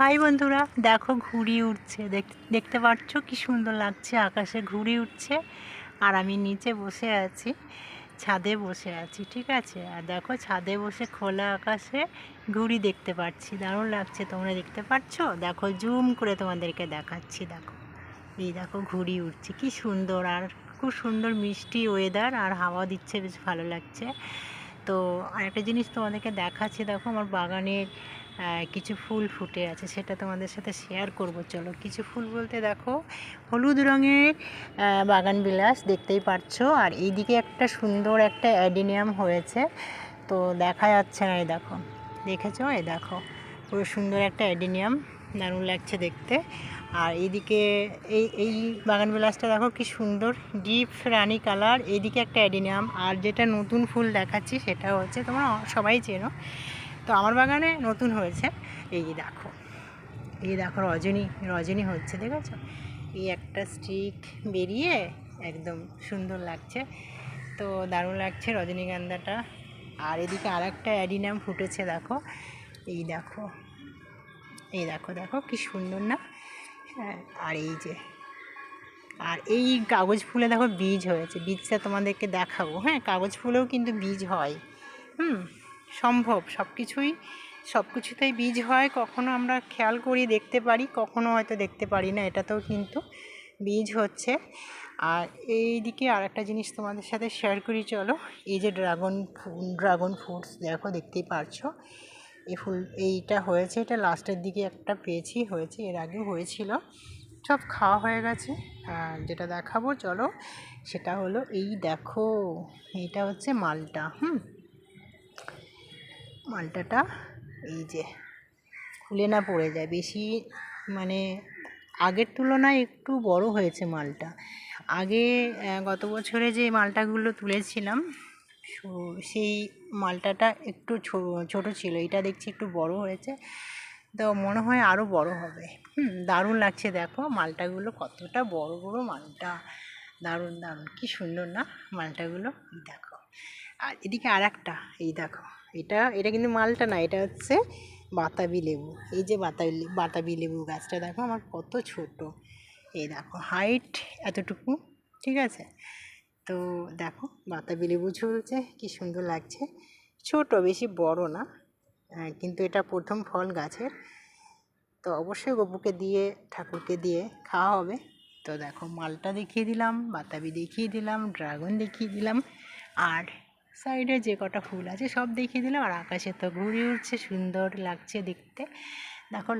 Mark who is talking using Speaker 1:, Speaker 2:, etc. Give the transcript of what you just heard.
Speaker 1: High বন্ধুরা, দেখো ঘুড়ি উঠছে। দেখতে পাচ্ছ কি সুন্দর লাগছে, আকাশে ঘুড়ি উঠছে। আর আমি নিচে বসে আছি, ছাদে বসে আছি, ঠিক আছে। আর দেখো ছাদে বসে খোলা আকাশে ঘুড়ি দেখতে পাচ্ছি, দারুণ লাগছে। তোমরা দেখতে পাচ্ছ? দেখো জুম করে তোমাদেরকে দেখাচ্ছি। দেখো এই দেখো ঘুড়ি উঠছে, কি সুন্দর। আর খুব সুন্দর মিষ্টি ওয়েদার, আর হাওয়া দিচ্ছে, বেশ ভালো লাগছে। তো আরেকটা জিনিস তোমাদেরকে দেখাচ্ছি। দেখো আমার বাগানে কিছু ফুল ফুটে আছে, সেটা তোমাদের সাথে শেয়ার করব। চলো, কিছু ফুল বলতে দেখো হলুদ রঙের বাগান বিলাস দেখতেই পারছো। আর এইদিকে একটা সুন্দর একটা অ্যাডিনিয়াম হয়েছে, তো দেখা যাচ্ছে না। এই দেখো, দেখেছো? এই দেখো পুরো সুন্দর একটা অ্যাডিনিয়াম, দারুণ লাগছে দেখতে। আর এইদিকে এই বাগান বিলাসটা দেখো কি সুন্দর, ডিপ রানি কালার। এইদিকে একটা অ্যাডিনিয়াম। আর যেটা নতুন ফুল দেখাচ্ছি সেটা হচ্ছে, তোমরা সবাই চেনো, তো আমার বাগানে নতুন হয়েছে। এই দেখো, এই দেখো রজনী, রজনী হচ্ছে, দেখেছো? এই একটা স্টিক বেরিয়ে একদম সুন্দর লাগছে, তো দারুণ লাগছে রজনীগন্ধাটা। আর এদিকে আর একটা অ্যাডিনিয়াম ফুটেছে, দেখো। এই দেখো, এই দেখো, দেখো কি সুন্দর না? হ্যাঁ, আর এই যে, আর এই কাগজ ফুলে দেখো বীজ হয়েছে, বীজটা তোমাদেরকে দেখাবো। হ্যাঁ, কাগজ ফুলেও কিন্তু বীজ হয়। সম্ভব, সব কিছুতেই বীজ হয়। কখনো আমরা খেয়াল করি, দেখতে পারি, কখনো হয়তো দেখতে পারি না, এটাতেও কিন্তু বীজ হচ্ছে। আর এই দিকে আর একটা জিনিস তোমাদের সাথে শেয়ার করি, চলো। এই যে ড্রাগন ফ্রুটস, দেখো দেখতেই পারছো। এই ফুল এইটা হয়েছে, এটা লাস্টের দিকে একটা পেয়েছি, হয়েছে, এর আগেও হয়েছিল, সব খাওয়া হয়ে গেছে। আর যেটা দেখাবো চলো, সেটা হলো এই দেখো, এইটা হচ্ছে মালটা। মালটাটা এই যে খুলে না পড়ে যায়, বেশি মানে আগের তুলনায় একটু বড় হয়েছে মালটা। আগে গত বছরে যে মালটাগুলো তুলেছিলাম, সেই মালটাটা একটু ছোট ছিল, এটা দেখছি একটু বড় হয়েছে, তো মনে হয় আরও বড় হবে। দারুণ লাগছে, দেখো মালটাগুলো কতটা বড় বড় মালটা, দারুণ দারুণ, কি সুন্দর না মালটাগুলো? দেখো। আর এদিকে আর একটা, এই দেখো, এটা এটা কিন্তু মালটা না, এটা হচ্ছে বাতাবি লেবু। এই যে বাতাবি লেবু গাছটা দেখো আমার কত ছোট, এই দেখো হাইট এতটুকু, ঠিক আছে। তো দেখো বাতাবি লেবু ঝুলছে, কি সুন্দর লাগছে। ছোট, বেশি বড় না, কিন্তু এটা প্রথম ফল গাছের, তো অবশ্যই গপুকে দিয়ে, ঠাকুরকে দিয়ে খাওয়া হবে। তো দেখো মালটা দেখিয়ে দিলাম, বাতাবি দেখিয়ে দিলাম, ড্রাগন দেখিয়ে দিলাম, আর সাইডে যে কটা ফুল আছে সব দেখিয়ে দিলাম। আর আকাশে তো ঘুরে উঠছে, সুন্দর লাগছে দেখতে, দেখো।